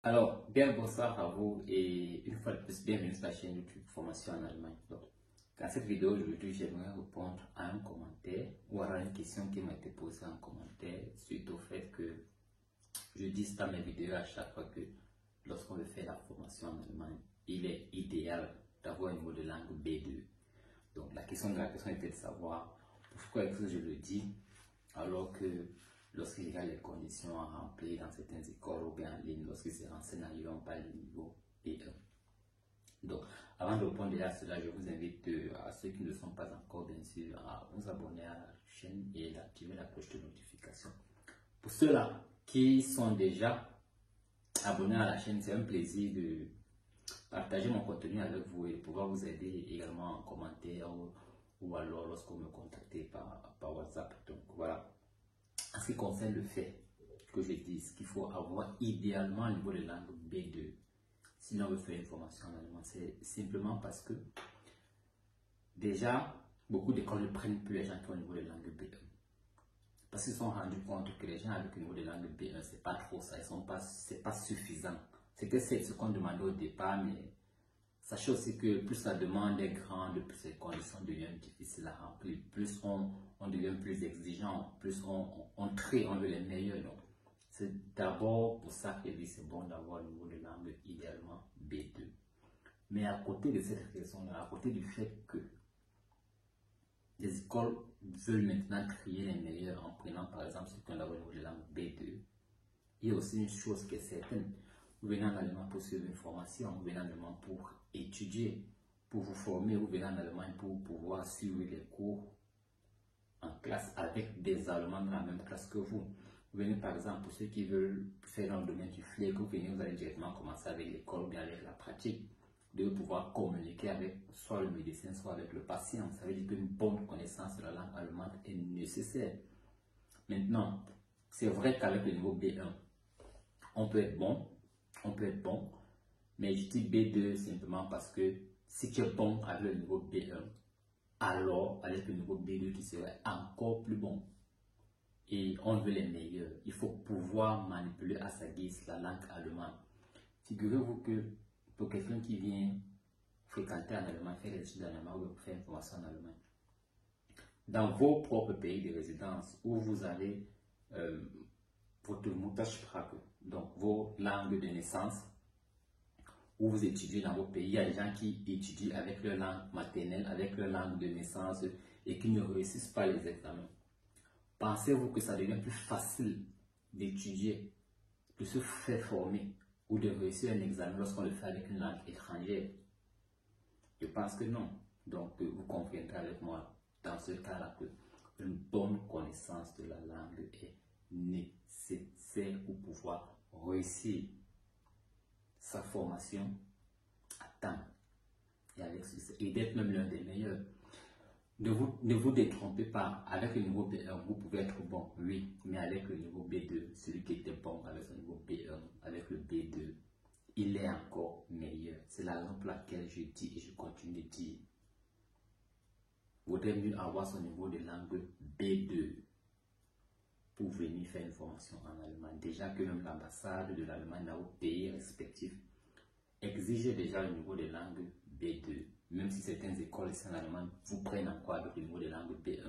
Alors, bien bonsoir à vous et une fois de plus, bienvenue sur la chaîne YouTube Formation en Allemagne. Donc, dans cette vidéo aujourd'hui, j'aimerais répondre à un commentaire ou à une question qui m'a été posée en commentaire suite au fait que je dis dans mes vidéos à chaque fois que lorsqu'on veut faire la formation en Allemagne, il est idéal d'avoir un niveau de langue B2. Donc, la question était de savoir pourquoi est-ce que je le dis alors que lorsqu'il y a les conditions à remplir dans certaines écoles ou bien en ligne, lorsqu'ils se renseignent ailleurs, on parle du niveau B1. Donc, avant de répondre à cela, je vous invite à ceux qui ne sont pas encore, bien sûr, à vous abonner à la chaîne et d'activer la cloche de notification. Pour ceux-là qui sont déjà abonnés à la chaîne, c'est un plaisir de partager mon contenu avec vous et de pouvoir vous aider également en commentaire ou alors lorsque vous me contactez par WhatsApp. Donc voilà. En ce qui concerne le fait que je dise qu'il faut avoir idéalement un niveau de langue B2 si l'on veut faire une formation en allemand, c'est simplement parce que déjà beaucoup d'écoles ne prennent plus les gens qui ont un niveau de langue B1 parce qu'ils se sont rendus compte que les gens avec un niveau de langue B1 c'est pas trop ça, c'est pas suffisant. C'était ce qu'on demandait au départ, mais sachez aussi que plus la demande est grande, plus les conditions deviennent difficiles à remplir, plus on devient plus exigeant, plus on veut les meilleurs. Donc, c'est d'abord pour ça que c'est bon d'avoir un niveau de langue idéalement B2. Mais à côté de cette raison-là, à côté du fait que les écoles veulent maintenant trier les meilleurs en prenant par exemple ceux qui ont un niveau de langue B2, il y a aussi une chose qui est certaine. Vous venez en Allemagne pour suivre une formation, vous venez en Allemagne pour étudier, pour vous former, vous venez en Allemagne pour pouvoir suivre les cours en classe avec des Allemands dans la même classe que vous. Vous venez par exemple pour ceux qui veulent faire dans le domaine du FLEG, vous venez, vous allez directement commencer avec l'école ou bien avec la pratique, de pouvoir communiquer avec soit le médecin, soit avec le patient. Ça veut dire qu'une bonne connaissance de la langue allemande est nécessaire. Maintenant, c'est vrai qu'avec le niveau B1, on peut être bon, mais je dis B2 simplement parce que si tu es bon avec le niveau B1, alors avec le niveau B2 tu serais encore plus bon. Et on veut les meilleurs. Il faut pouvoir manipuler à sa guise la langue allemande. Figurez-vous que pour quelqu'un qui vient fréquenter en Allemagne, faire des études en Allemagne ou faire une formation en Allemagne, dans vos propres pays de résidence où vous avez votre Muttersprache, donc vos langues de naissance, où vous étudiez dans vos pays, il y a des gens qui étudient avec leur langue maternelle, avec leur langue de naissance et qui ne réussissent pas les examens. Pensez-vous que ça devient plus facile d'étudier, de se faire former ou de réussir un examen lorsqu'on le fait avec une langue étrangère? Je pense que non. Donc, vous conviendrez avec moi dans ce cas-là que une bonne connaissance de la langue est nécessaire pour pouvoir réussir sa formation à temps et avec succès et d'être même l'un des meilleurs. Ne vous détrompez pas, avec le niveau B1 vous pouvez être bon, oui, mais avec le niveau B2, celui qui était bon avec son niveau B1, avec le B2, il est encore meilleur. C'est la raison pour laquelle je dis et je continue de dire, vaudrait mieux avoir son niveau de langue B2 pour venir faire une formation en Allemagne. Déjà que même l'ambassade de l'Allemagne dans vos pays respectifs exige déjà le niveau de langue B2. Même si certaines écoles ici en Allemagne vous prennent encore avec le niveau de langue B1,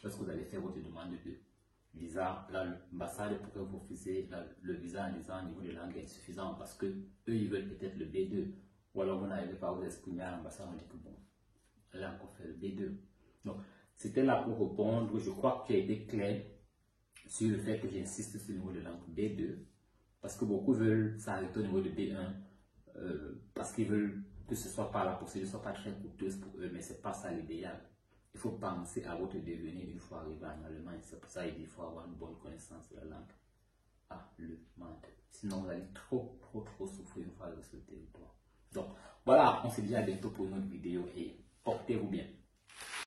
lorsque vous allez faire votre demande de visa, l'ambassade pourrait vous refuser le visa en disant le niveau de langue est insuffisant parce que eux ils veulent peut-être le B2. Ou alors vous n'arrivez pas à vous exprimer à l'ambassade, on dit que bon, elle a encore fait le B2. Donc, c'était là pour répondre. Je crois que tu as été clair sur le fait que j'insiste sur le niveau de langue B2 parce que beaucoup veulent s'arrêter au niveau de B1 parce qu'ils veulent que ce soit pas la procédure soit pas très coûteuse pour eux, mais c'est pas ça l'idéal. Il faut penser à votre devenir une fois arrivé en Allemagne. C'est pour ça qu'il faut avoir une bonne connaissance de la langue allemande. Sinon, vous allez trop souffrir une fois sur le territoire. Donc, voilà, on se dit à bientôt pour une autre vidéo et portez-vous bien.